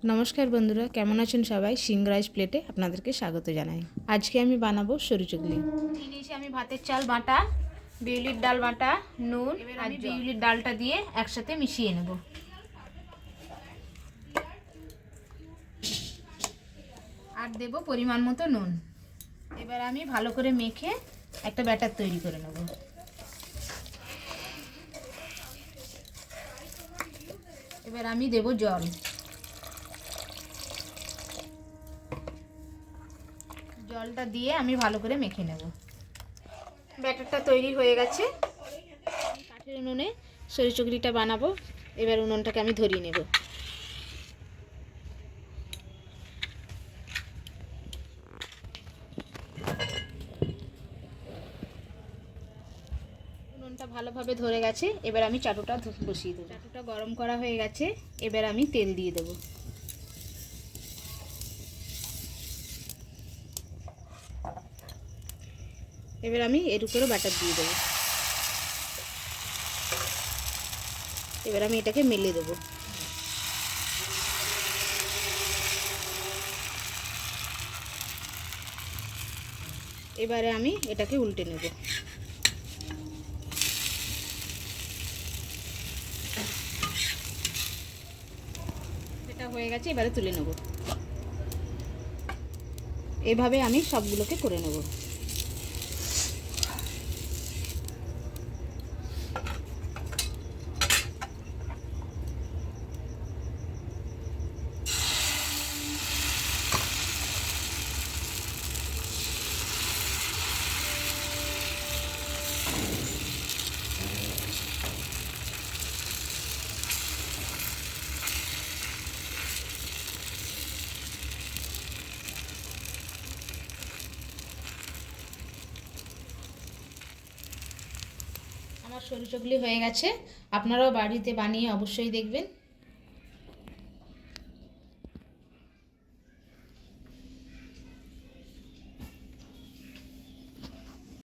নমস্কার বন্ধুরা, কেমন আছেন সবাই? সিংরাইস প্লেটে আপনাদেরকে স্বাগত জানাই। আজকে আমি বানাবো সরু চুগলি। নিয়েছি আমি ভাতের চাল বাটা, বিউলির ডাল বাটা, নুন আর বিউলির ডালটা দিয়ে একসাথে মিশিয়ে নেব। আর দেব পরিমাণ মতো নুন। এবার আমি ভালো করে মেখে একটা ব্যাটার তৈরি করে নেব। এবার আমি দেব জল। জলটা দিয়ে আমি ভালো করে মেখে নেব। ব্যাটারটা তৈরি হয়ে গেছে। কাঠের উনুনে সরু চুগলিটা বানাবো। এবার উনুনটাকে আমি ধরিয়ে নেব। উনুনটা ভালোভাবে ধরে গেছে। এবার আমি চাটুটা বসিয়ে দেবো। চাটুটা গরম করা হয়ে গেছে। এবার আমি তেল দিয়ে দেবো। এবার আমি এর উপরে বাটার দিয়ে দেবো। এবার আমি এটাকে মেলে দেবো। এবারে আমি এটাকে উল্টে নেব। এটা হয়ে গেছে, এবারে তুলে নেব। এভাবে আমি সবগুলোকে করে নেব। আমার সরু চুগলি হয়ে গেছে। আপনারাও বাড়িতে বানিয়ে অবশ্যই দেখবেন।